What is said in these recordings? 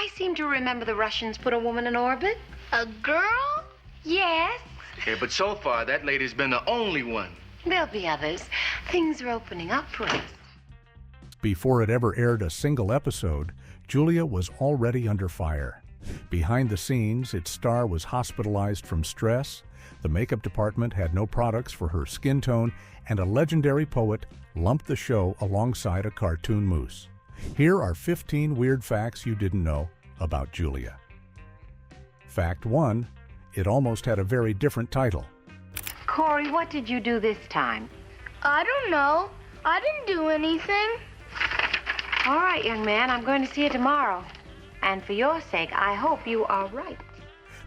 I seem to remember the Russians put a woman in orbit. A girl? Yes. Yeah, but so far, that lady's been the only one. There'll be others. Things are opening up for us. Before it ever aired a single episode, Julia was already under fire. Behind the scenes, its star was hospitalized from stress, the makeup department had no products for her skin tone, and a legendary poet lumped the show alongside a cartoon moose. Here are 15 weird facts you didn't know about Julia. Fact 1. It almost had a very different title. Corey, what did you do this time? I don't know. I didn't do anything. All right, young man, I'm going to see you tomorrow. And for your sake, I hope you are right.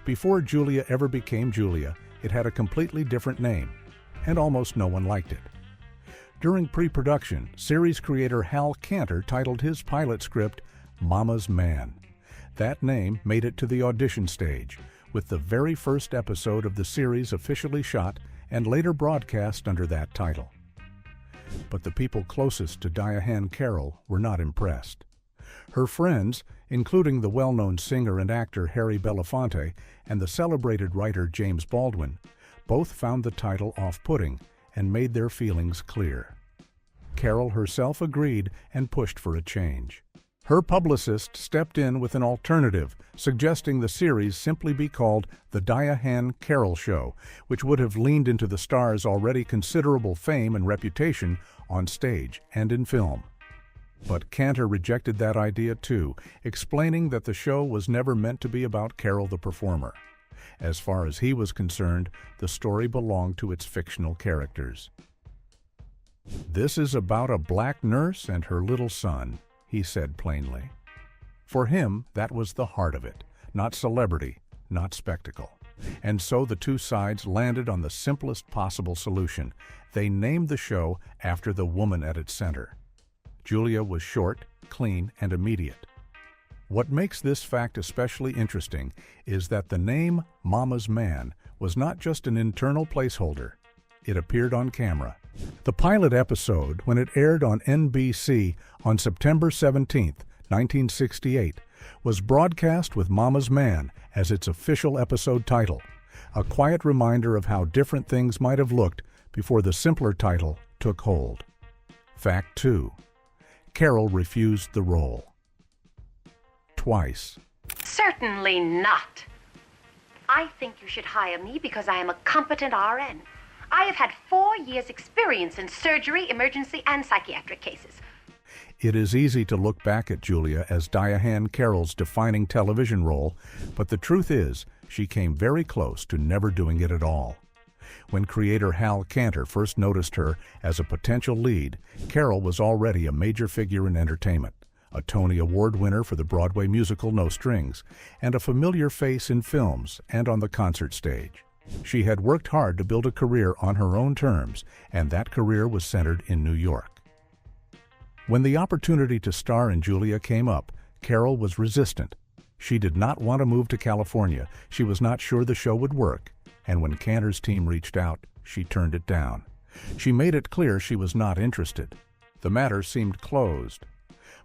Before Julia ever became Julia, it had a completely different name, and almost no one liked it. During pre-production, series creator Hal Cantor titled his pilot script Mama's Man. That name made it to the audition stage, with the very first episode of the series officially shot and later broadcast under that title. But the people closest to Diane Carroll were not impressed. Her friends, including the well-known singer and actor Harry Belafonte and the celebrated writer James Baldwin, both found the title off-putting and made their feelings clear. Carroll herself agreed and pushed for a change. Her publicist stepped in with an alternative, suggesting the series simply be called The Diane Carroll Show, which would have leaned into the star's already considerable fame and reputation on stage and in film. But Cantor rejected that idea too, explaining that the show was never meant to be about Carroll the performer. As far as he was concerned, the story belonged to its fictional characters. "This is about a black nurse and her little son," he said plainly. For him, that was the heart of it, not celebrity, not spectacle. And so the two sides landed on the simplest possible solution. They named the show after the woman at its center. Julia was short, clean, and immediate. What makes this fact especially interesting is that the name Mama's Man was not just an internal placeholder. It appeared on camera. The pilot episode, when it aired on NBC on September 17, 1968, was broadcast with Mama's Man as its official episode title, a quiet reminder of how different things might have looked before the simpler title took hold. Fact 2. Carroll refused the role. Twice. Certainly not. I think you should hire me because I am a competent RN. I have had 4 years' experience in surgery, emergency, and psychiatric cases. It is easy to look back at Julia as Diane Carroll's defining television role, but the truth is, she came very close to never doing it at all. When creator Hal Cantor first noticed her as a potential lead, Carroll was already a major figure in entertainment, a Tony Award winner for the Broadway musical No Strings, and a familiar face in films and on the concert stage. She had worked hard to build a career on her own terms, and that career was centered in New York. When the opportunity to star in Julia came up, Carroll was resistant. She did not want to move to California. She was not sure the show would work, and when Cantor's team reached out, she turned it down. She made it clear she was not interested. The matter seemed closed.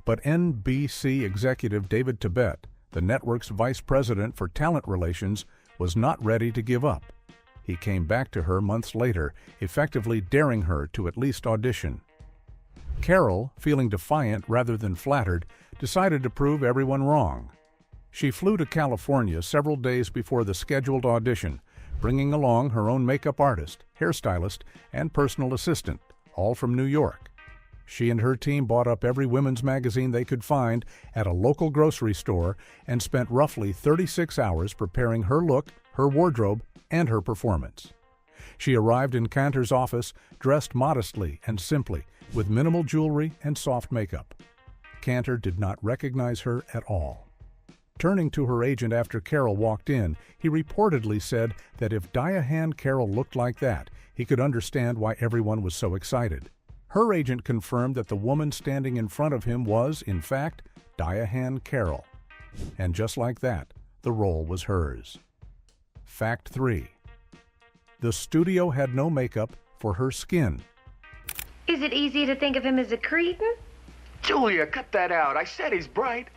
But NBC executive David Tibet, the network's vice president for talent relations, was not ready to give up. He came back to her months later, effectively daring her to at least audition. Carroll, feeling defiant rather than flattered, decided to prove everyone wrong. She flew to California several days before the scheduled audition, bringing along her own makeup artist, hairstylist, and personal assistant, all from New York. She and her team bought up every women's magazine they could find at a local grocery store and spent roughly 36 hours preparing her look, her wardrobe, and her performance. She arrived in Cantor's office dressed modestly and simply, with minimal jewelry and soft makeup. Cantor did not recognize her at all. Turning to her agent after Carroll walked in, he reportedly said that if Diane Carroll looked like that, he could understand why everyone was so excited. Her agent confirmed that the woman standing in front of him was, in fact, Diane Carroll. And just like that, the role was hers. Fact 3. The studio had no makeup for her skin. Is it easy to think of him as a cretin? Julia, cut that out. I said he's bright.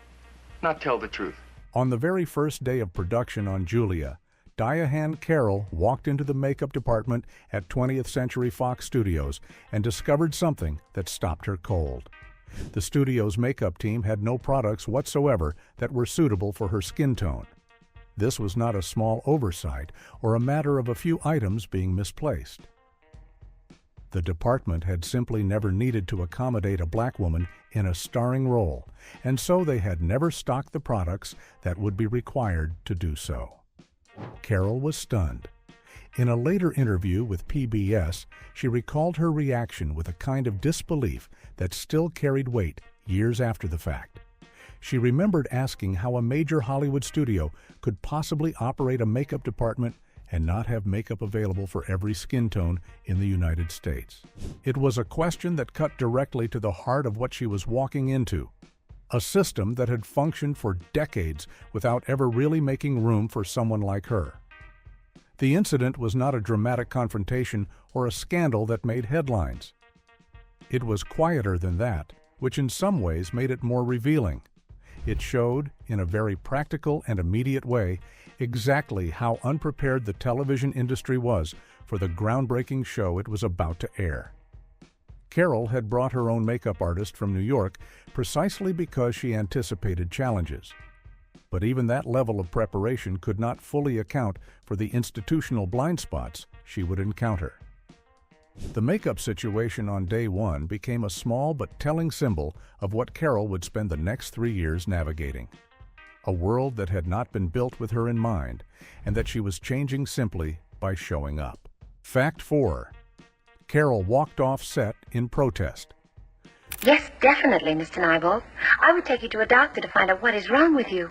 Now tell the truth. On the very first day of production on Julia, Diane Carroll walked into the makeup department at 20th Century Fox Studios and discovered something that stopped her cold. The studio's makeup team had no products whatsoever that were suitable for her skin tone. This was not a small oversight or a matter of a few items being misplaced. The department had simply never needed to accommodate a black woman in a starring role, and so they had never stocked the products that would be required to do so. Carroll was stunned. In a later interview with PBS, she recalled her reaction with a kind of disbelief that still carried weight years after the fact. She remembered asking how a major Hollywood studio could possibly operate a makeup department and not have makeup available for every skin tone in the United States. It was a question that cut directly to the heart of what she was walking into, a system that had functioned for decades without ever really making room for someone like her. The incident was not a dramatic confrontation or a scandal that made headlines. It was quieter than that, which in some ways made it more revealing. It showed, in a very practical and immediate way, exactly how unprepared the television industry was for the groundbreaking show it was about to air. Carroll had brought her own makeup artist from New York precisely because she anticipated challenges. But even that level of preparation could not fully account for the institutional blind spots she would encounter. The makeup situation on day one became a small but telling symbol of what Carroll would spend the next 3 years navigating. A world that had not been built with her in mind, and that she was changing simply by showing up. Fact 4. Carroll walked off set in protest. Yes, definitely, Mr. Nybald. I would take you to a doctor to find out what is wrong with you.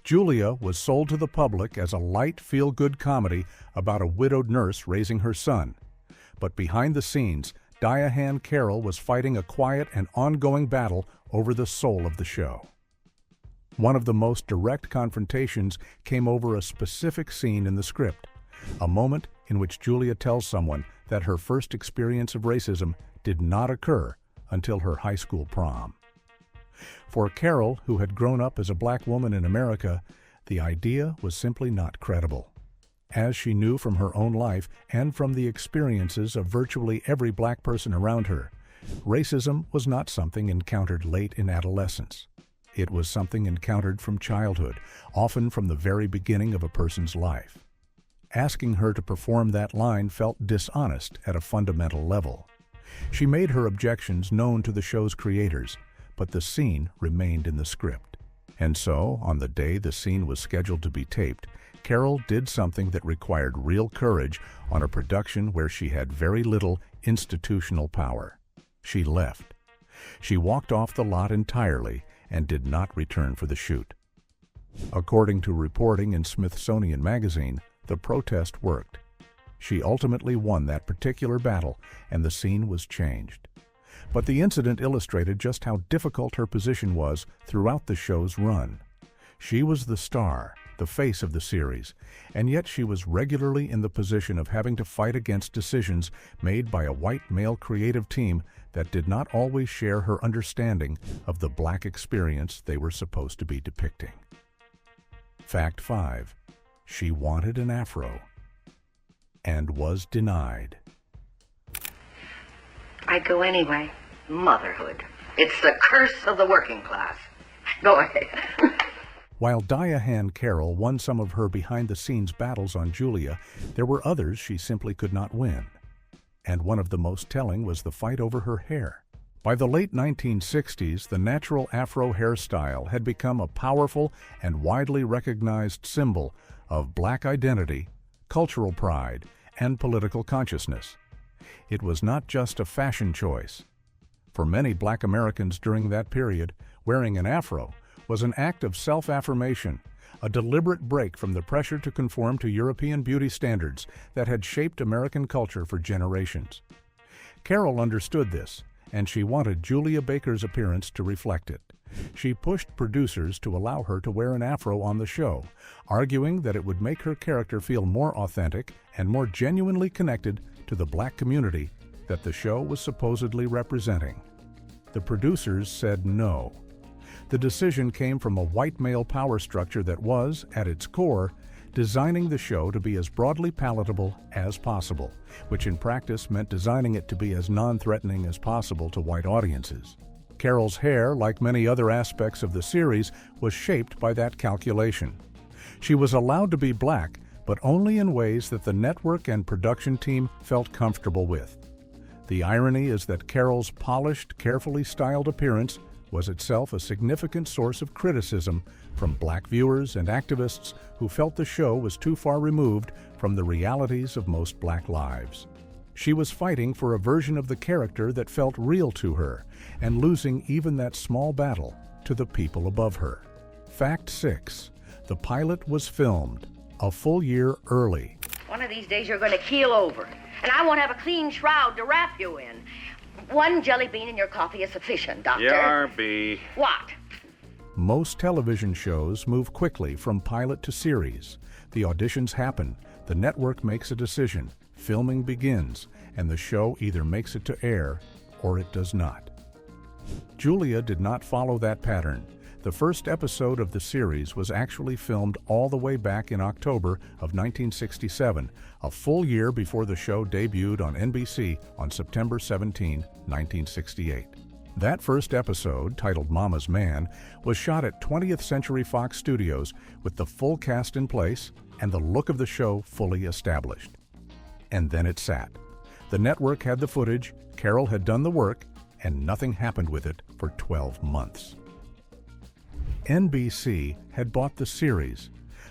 Julia was sold to the public as a light, feel-good comedy about a widowed nurse raising her son. But behind the scenes, Diane Carroll was fighting a quiet and ongoing battle over the soul of the show. One of the most direct confrontations came over a specific scene in the script, a moment in which Julia tells someone that her first experience of racism did not occur until her high school prom. For Carroll, who had grown up as a black woman in America, the idea was simply not credible. As she knew from her own life and from the experiences of virtually every black person around her, racism was not something encountered late in adolescence. It was something encountered from childhood, often from the very beginning of a person's life. Asking her to perform that line felt dishonest at a fundamental level. She made her objections known to the show's creators, but the scene remained in the script. And so, on the day the scene was scheduled to be taped, Carroll did something that required real courage on a production where she had very little institutional power. She left. She walked off the lot entirely and did not return for the shoot. According to reporting in Smithsonian Magazine, the protest worked. She ultimately won that particular battle, and the scene was changed. But the incident illustrated just how difficult her position was throughout the show's run. She was the star, the face of the series, and yet she was regularly in the position of having to fight against decisions made by a white male creative team that did not always share her understanding of the black experience they were supposed to be depicting. Fact 5. She wanted an afro and was denied. I'd go anyway. Motherhood. It's the curse of the working class. Go ahead. While Diane Carroll won some of her behind-the-scenes battles on Julia, there were others she simply could not win. And one of the most telling was the fight over her hair. By the late 1960s, the natural afro hairstyle had become a powerful and widely recognized symbol of black identity, cultural pride, and political consciousness. It was not just a fashion choice. For many black Americans during that period, wearing an afro was an act of self-affirmation, a deliberate break from the pressure to conform to European beauty standards that had shaped American culture for generations. Carroll understood this, and she wanted Julia Baker's appearance to reflect it. She pushed producers to allow her to wear an afro on the show, arguing that it would make her character feel more authentic and more genuinely connected to the black community that the show was supposedly representing. The producers said no. The decision came from a white male power structure that was, at its core, designing the show to be as broadly palatable as possible, which in practice meant designing it to be as non-threatening as possible to white audiences. Carol's hair, like many other aspects of the series, was shaped by that calculation. She was allowed to be black, but only in ways that the network and production team felt comfortable with. The irony is that Carol's polished, carefully styled appearance was itself a significant source of criticism from black viewers and activists who felt the show was too far removed from the realities of most black lives. She was fighting for a version of the character that felt real to her and losing even that small battle to the people above her. Fact 6. The pilot was filmed a full year early. One of these days you're going to keel over, and I won't have a clean shroud to wrap you in. One jelly bean in your coffee is sufficient, Doctor. Yarby. What? Most television shows move quickly from pilot to series. The auditions happen, the network makes a decision, filming begins, and the show either makes it to air or it does not. Julia did not follow that pattern. The first episode of the series was actually filmed all the way back in October of 1967, a full year before the show debuted on NBC on September 17, 1968. That first episode, titled Mama's Man, was shot at 20th Century Fox Studios with the full cast in place and the look of the show fully established. And then it sat. The network had the footage, Carol had done the work, and nothing happened with it for 12 months. NBC had bought the series,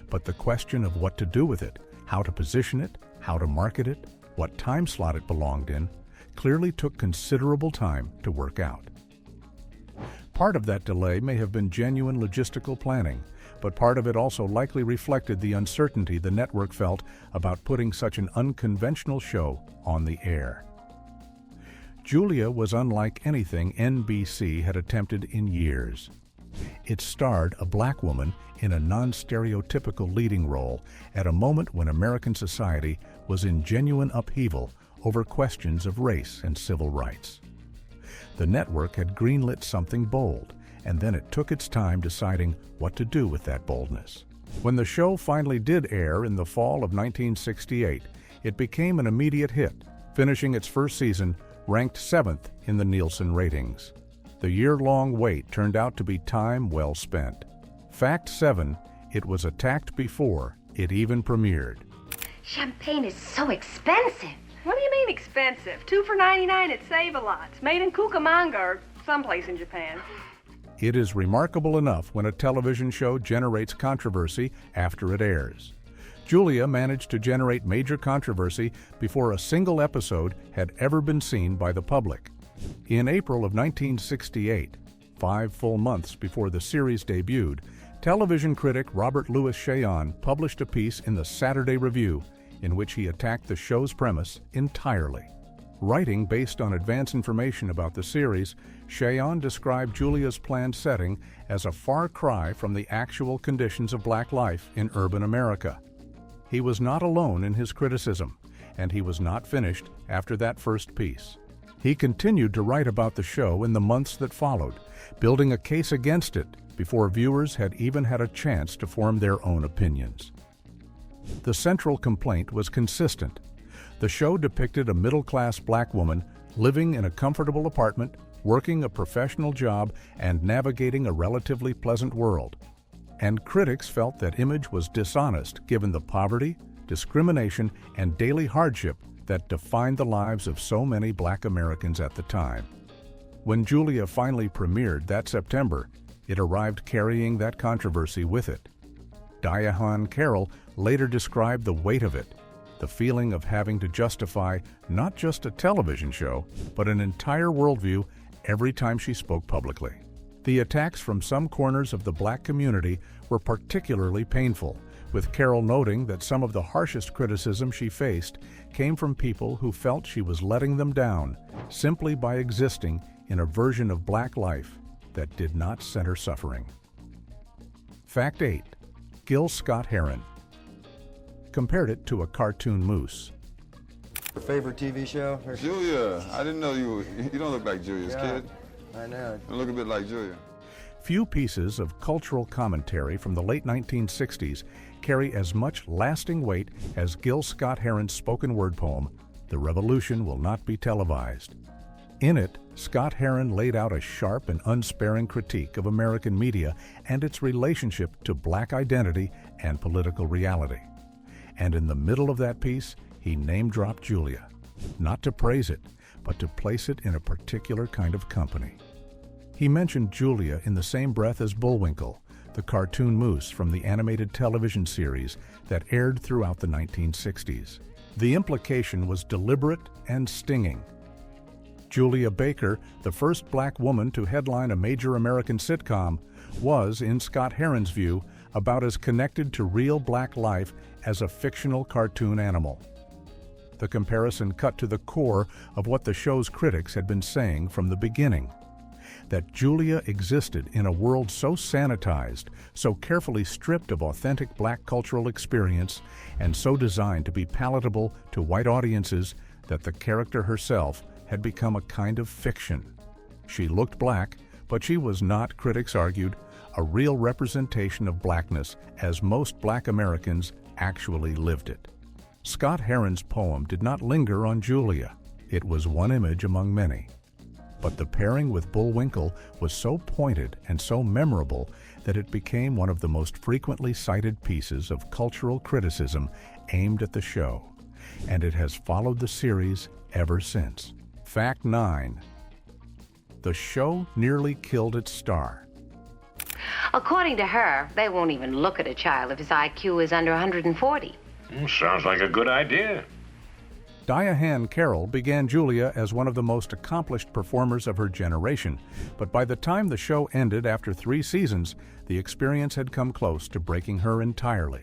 but the question of what to do with it, how to position it, how to market it, what time slot it belonged in, clearly took considerable time to work out. Part of that delay may have been genuine logistical planning, but part of it also likely reflected the uncertainty the network felt about putting such an unconventional show on the air. Julia was unlike anything NBC had attempted in years. It starred a black woman in a non-stereotypical leading role at a moment when American society was in genuine upheaval over questions of race and civil rights. The network had greenlit something bold, and then it took its time deciding what to do with that boldness. When the show finally did air in the fall of 1968, it became an immediate hit, finishing its first season ranked 7th in the Nielsen ratings. The year-long wait turned out to be time well spent. Fact 7, it was attacked before it even premiered. Champagne is so expensive. What do you mean expensive? 2 for $99 at Save-A-Lots, made in Cucamonga or someplace in Japan. It is remarkable enough when a television show generates controversy after it airs. Julia managed to generate major controversy before a single episode had ever been seen by the public. In April of 1968, 5 full months before the series debuted, television critic Robert Louis Cheon published a piece in the Saturday Review in which he attacked the show's premise entirely. Writing based on advance information about the series, Cheon described Julia's planned setting as a far cry from the actual conditions of black life in urban America. He was not alone in his criticism, and he was not finished after that first piece. He continued to write about the show in the months that followed, building a case against it before viewers had even had a chance to form their own opinions. The central complaint was consistent. The show depicted a middle-class black woman living in a comfortable apartment, working a professional job, and navigating a relatively pleasant world. And critics felt that image was dishonest given the poverty, discrimination, and daily hardship that defined the lives of so many black Americans at the time. When Julia finally premiered that September, it arrived carrying that controversy with it. Diane Carroll later described the weight of it, the feeling of having to justify not just a television show, but an entire worldview every time she spoke publicly. The attacks from some corners of the black community were particularly painful, with Carroll noting that some of the harshest criticism she faced came from people who felt she was letting them down simply by existing in a version of black life that did not center suffering. Fact 8. Gil Scott-Heron compared it to a cartoon moose. Your favorite TV show? Julia, I didn't know you don't look like Julia's kid. I know. You look a bit like Julia. Few pieces of cultural commentary from the late 1960s carry as much lasting weight as Gil Scott-Heron's spoken word poem, "The Revolution Will Not Be Televised." In it, Scott-Heron laid out a sharp and unsparing critique of American media and its relationship to black identity and political reality. And in the middle of that piece, he name-dropped Julia, not to praise it, but to place it in a particular kind of company. He mentioned Julia in the same breath as Bullwinkle, the cartoon moose from the animated television series that aired throughout the 1960s. The implication was deliberate and stinging. Julia Baker, the first black woman to headline a major American sitcom, was, in Scott-Heron's view, about as connected to real black life as a fictional cartoon animal. The comparison cut to the core of what the show's critics had been saying from the beginning: that Julia existed in a world so sanitized, so carefully stripped of authentic black cultural experience, and so designed to be palatable to white audiences that the character herself had become a kind of fiction. She looked black, but she was not, critics argued, a real representation of blackness as most black Americans actually lived it. Scott-Heron's poem did not linger on Julia. It was one image among many. But the pairing with Bullwinkle was so pointed and so memorable that it became one of the most frequently cited pieces of cultural criticism aimed at the show, and it has followed the series ever since. Fact 9. The show nearly killed its star. According to her, they won't even look at a child if his IQ is under 140. Sounds like a good idea. Diane Carroll began Julia as one of the most accomplished performers of her generation, but by the time the show ended after 3 seasons, the experience had come close to breaking her entirely.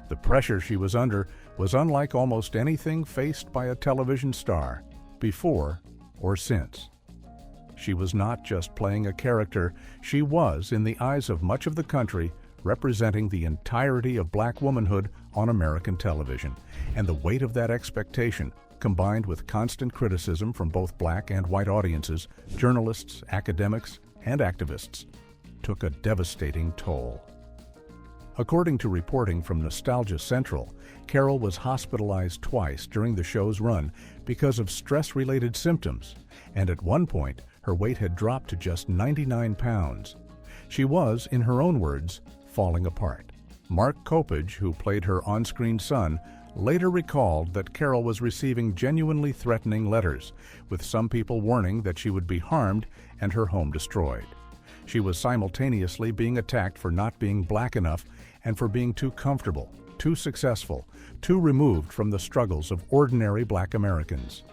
The pressure she was under was unlike almost anything faced by a television star, before or since. She was not just playing a character, she was, in the eyes of much of the country, representing the entirety of black womanhood on American television, and the weight of that expectation, combined with constant criticism from both black and white audiences, journalists, academics, and activists, took a devastating toll. According to reporting from Nostalgia Central, Carroll was hospitalized twice during the show's run because of stress-related symptoms, and at one point, her weight had dropped to just 99 pounds. She was, in her own words, falling apart. Mark Kopage, who played her on-screen son, later recalled that Carroll was receiving genuinely threatening letters, with some people warning that she would be harmed and her home destroyed. She was simultaneously being attacked for not being black enough and for being too comfortable, too successful, too removed from the struggles of ordinary black Americans.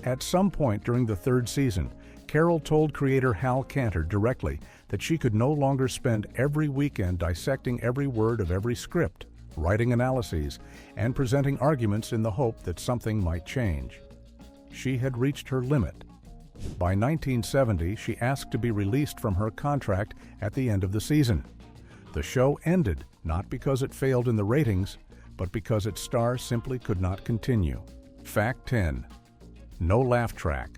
At some point during the 3rd season, Carroll told creator Hal Cantor directly that she could no longer spend every weekend dissecting every word of every script, writing analyses, and presenting arguments in the hope that something might change. She had reached her limit. By 1970, she asked to be released from her contract at the end of the season. The show ended, not because it failed in the ratings, but because its star simply could not continue. Fact 10. No laugh track.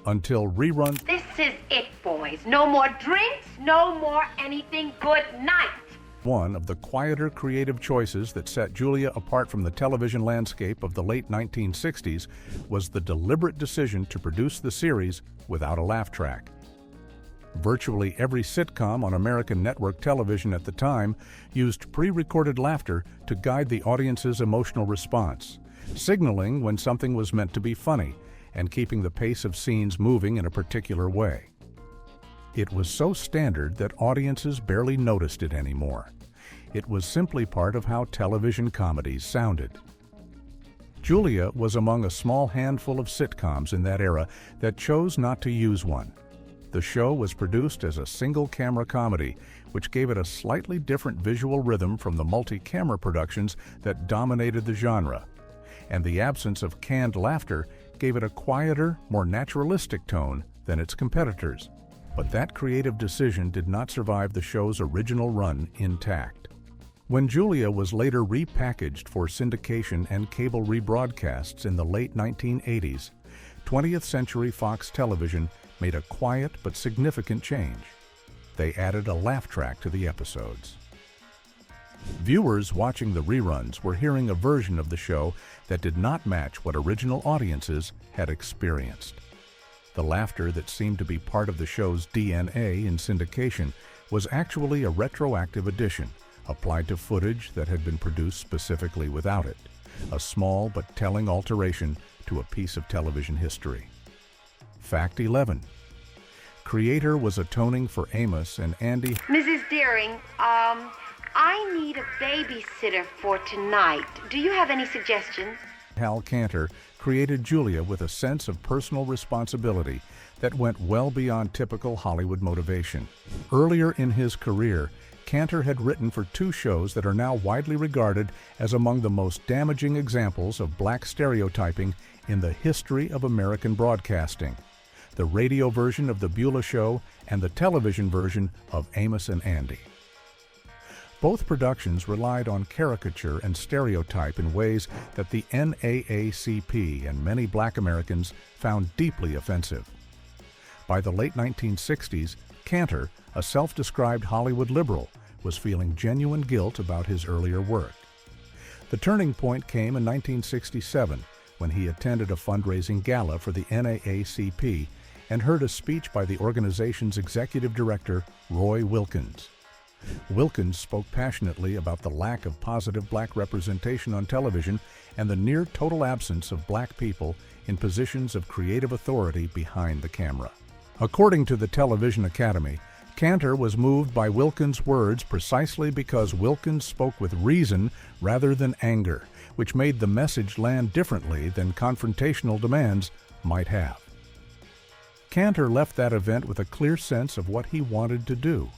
Until reruns. This is it, boys. No more drinks, no more anything. Good night. One of the quieter creative choices that set Julia apart from the television landscape of the late 1960s was the deliberate decision to produce the series without a laugh track. Virtually every sitcom on American network television at the time used pre-recorded laughter to guide the audience's emotional response, signaling when something was meant to be funny and keeping the pace of scenes moving in a particular way. It was so standard that audiences barely noticed it anymore. It was simply part of how television comedies sounded. Julia was among a small handful of sitcoms in that era that chose not to use one. The show was produced as a single-camera comedy, which gave it a slightly different visual rhythm from the multi-camera productions that dominated the genre, and the absence of canned laughter gave it a quieter, more naturalistic tone than its competitors. But that creative decision did not survive the show's original run intact. When Julia was later repackaged for syndication and cable rebroadcasts in the late 1980s, 20th Century Fox Television made a quiet but significant change. They added a laugh track to the episodes. Viewers watching the reruns were hearing a version of the show that did not match what original audiences had experienced. The laughter that seemed to be part of the show's DNA in syndication was actually a retroactive addition applied to footage that had been produced specifically without it, a small but telling alteration to a piece of television history. Fact 11. Creator was atoning for Amos and Andy. Mrs. Deering, I need a babysitter for tonight. Do you have any suggestions? Hal Cantor created Julia with a sense of personal responsibility that went well beyond typical Hollywood motivation. Earlier in his career, Cantor had written for 2 shows that are now widely regarded as among the most damaging examples of black stereotyping in the history of American broadcasting: the radio version of The Beulah Show and the television version of Amos and Andy. Both productions relied on caricature and stereotype in ways that the NAACP and many black Americans found deeply offensive. By the late 1960s, Cantor, a self-described Hollywood liberal, was feeling genuine guilt about his earlier work. The turning point came in 1967 when he attended a fundraising gala for the NAACP and heard a speech by the organization's executive director, Roy Wilkins. Wilkins spoke passionately about the lack of positive black representation on television and the near total absence of black people in positions of creative authority behind the camera. According to the Television Academy, Cantor was moved by Wilkins' words precisely because Wilkins spoke with reason rather than anger, which made the message land differently than confrontational demands might have. Cantor left that event with a clear sense of what he wanted to do.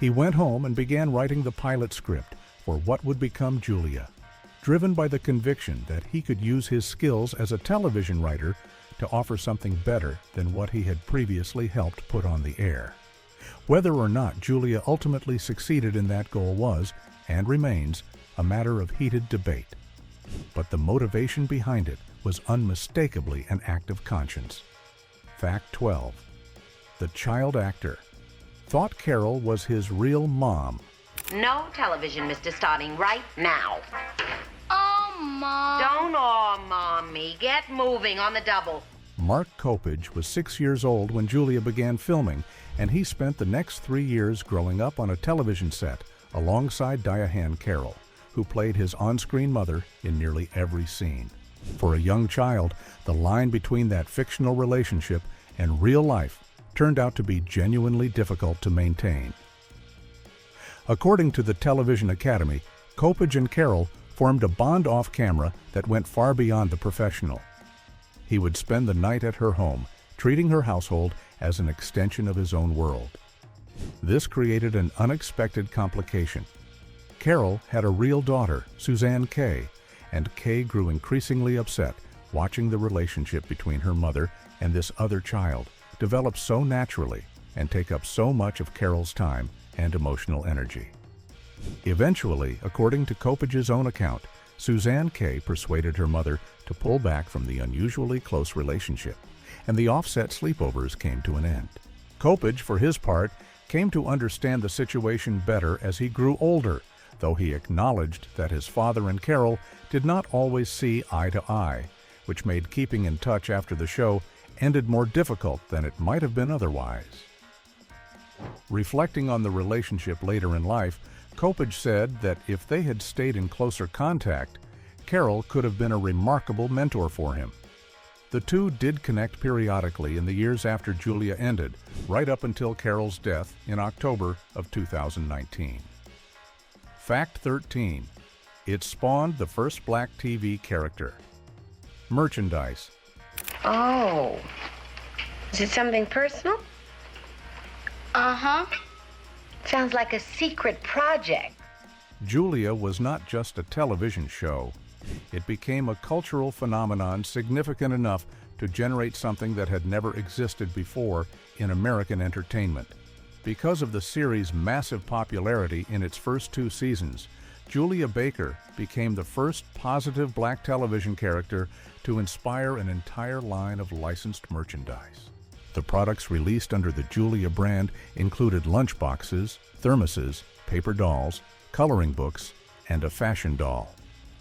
He went home and began writing the pilot script for what would become Julia, driven by the conviction that he could use his skills as a television writer to offer something better than what he had previously helped put on the air. Whether or not Julia ultimately succeeded in that goal was, and remains, a matter of heated debate. But the motivation behind it was unmistakably an act of conscience. Fact 12. The child actor thought Carol was his real mom. No television, Mr. Starting right now. Oh, Mom. Don't aw, Mommy. Get moving on the double. Mark Kopich was 6 years old when Julia began filming, and he spent the next 3 years growing up on a television set alongside Diane Carroll, who played his on-screen mother in nearly every scene. For a young child, the line between that fictional relationship and real life turned out to be genuinely difficult to maintain. According to the Television Academy, Kopich and Carroll formed a bond off-camera that went far beyond the professional. He would spend the night at her home, treating her household as an extension of his own world. This created an unexpected complication. Carol had a real daughter, Suzanne Kay, and Kay grew increasingly upset watching the relationship between her mother and this other child develop so naturally and take up so much of Carol's time and emotional energy. Eventually, according to Kopich's own account, Suzanne Kay persuaded her mother to pull back from the unusually close relationship, and the offset sleepovers came to an end. Kopich, for his part, came to understand the situation better as he grew older, though he acknowledged that his father and Carol did not always see eye to eye, which made keeping in touch after the show ended more difficult than it might have been otherwise. Reflecting on the relationship later in life, Kopich said that if they had stayed in closer contact, Carol could have been a remarkable mentor for him. The two did connect periodically in the years after Julia ended, right up until Carol's death in October of 2019. Fact 13. It spawned the first black TV character. Merchandise. Oh. Is it something personal? Uh-huh. Sounds like a secret project. Julia was not just a television show. It became a cultural phenomenon significant enough to generate something that had never existed before in American entertainment. Because of the series' massive popularity in its first 2 seasons, Julia Baker became the first positive black television character to inspire an entire line of licensed merchandise. The products released under the Julia brand included lunchboxes, thermoses, paper dolls, coloring books, and a fashion doll,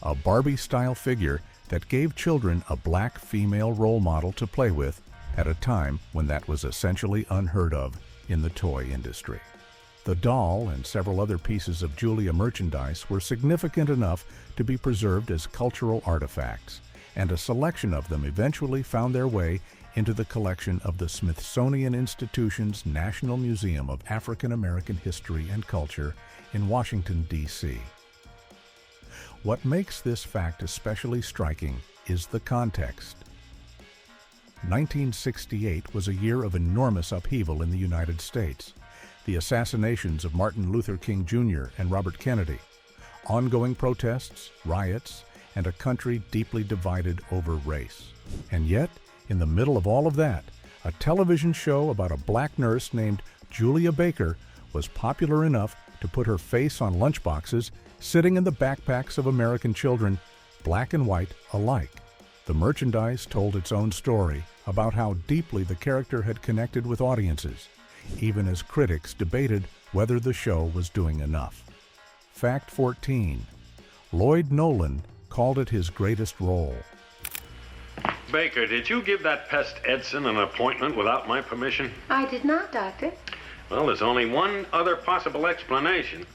a Barbie-style figure that gave children a black female role model to play with at a time when that was essentially unheard of in the toy industry. The doll and several other pieces of Julia merchandise were significant enough to be preserved as cultural artifacts, and a selection of them eventually found their way into the collection of the Smithsonian Institution's National Museum of African American History and Culture in Washington, D.C. What makes this fact especially striking is the context. 1968 was a year of enormous upheaval in the United States. The assassinations of Martin Luther King Jr. and Robert Kennedy, ongoing protests, riots, and a country deeply divided over race. And yet, in the middle of all of that, a television show about a black nurse named Julia Baker was popular enough to put her face on lunchboxes sitting in the backpacks of American children, black and white alike. The merchandise told its own story about how deeply the character had connected with audiences, even as critics debated whether the show was doing enough. Fact 14. Lloyd Nolan called it his greatest role. Baker, did you give that pest Edson an appointment without my permission? I did not, Doctor. Well, there's only one other possible explanation.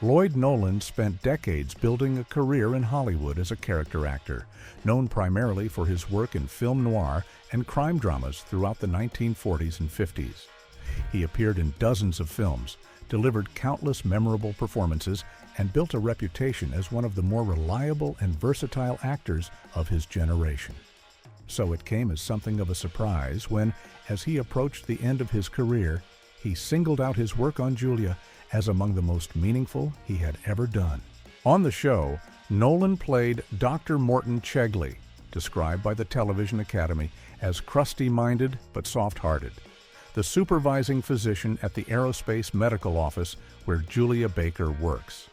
Lloyd Nolan spent decades building a career in Hollywood as a character actor, known primarily for his work in film noir and crime dramas throughout the 1940s and 50s. He appeared in dozens of films, delivered countless memorable performances, and built a reputation as one of the more reliable and versatile actors of his generation. So it came as something of a surprise when, as he approached the end of his career, he singled out his work on Julia as among the most meaningful he had ever done. On the show, Nolan played Dr. Morton Chegley, described by the Television Academy as crusty-minded but soft-hearted, the supervising physician at the Aerospace Medical Office where Julia Baker works.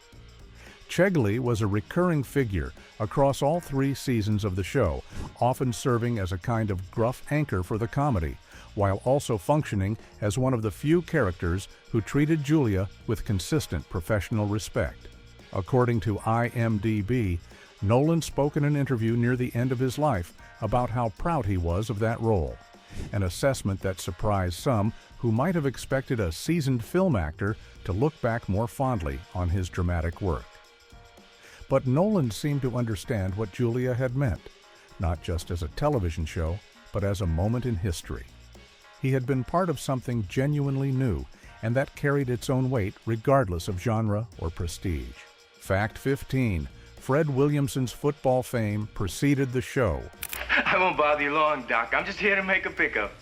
Chegley was a recurring figure across all 3 seasons of the show, often serving as a kind of gruff anchor for the comedy, while also functioning as one of the few characters who treated Julia with consistent professional respect. According to IMDb, Nolan spoke in an interview near the end of his life about how proud he was of that role, an assessment that surprised some who might have expected a seasoned film actor to look back more fondly on his dramatic work. But Nolan seemed to understand what Julia had meant, not just as a television show, but as a moment in history. He had been part of something genuinely new, and that carried its own weight regardless of genre or prestige. Fact 15. Fred Williamson's football fame preceded the show. I won't bother you long, Doc. I'm just here to make a pickup.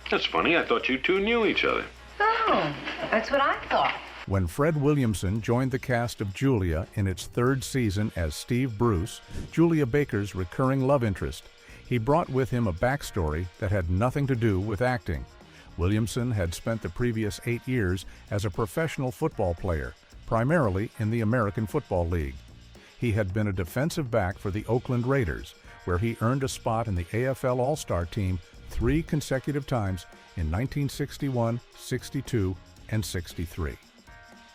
That's funny. I thought you two knew each other. Oh, that's what I thought. When Fred Williamson joined the cast of Julia in its 3rd season as Steve Bruce, Julia Baker's recurring love interest, he brought with him a backstory that had nothing to do with acting. Williamson had spent the previous 8 years as a professional football player, primarily in the American Football League. He had been a defensive back for the Oakland Raiders, where he earned a spot in the AFL All-Star team 3 consecutive times in 1961, 62, and 63.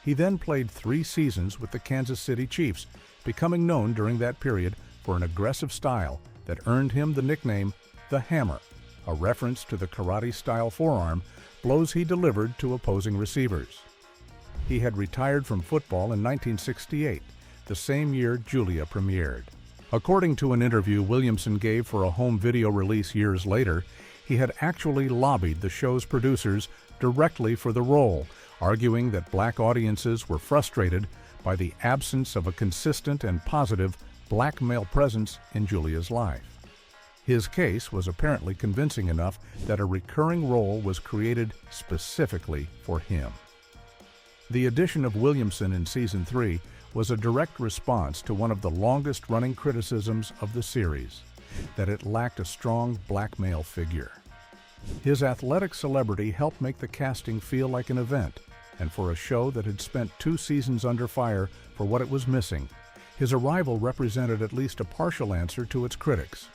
He then played 3 seasons with the Kansas City Chiefs, becoming known during that period for an aggressive style that earned him the nickname The Hammer, a reference to the karate-style forearm blows he delivered to opposing receivers. He had retired from football in 1968, the same year Julia premiered. According to an interview Williamson gave for a home video release years later, he had actually lobbied the show's producers directly for the role, arguing that black audiences were frustrated by the absence of a consistent and positive black male presence in Julia's life. His case was apparently convincing enough that a recurring role was created specifically for him. The addition of Williamson in Season 3 was a direct response to one of the longest-running criticisms of the series, that it lacked a strong black male figure. His athletic celebrity helped make the casting feel like an event, and for a show that had spent 2 seasons under fire for what it was missing, his arrival represented at least a partial answer to its critics.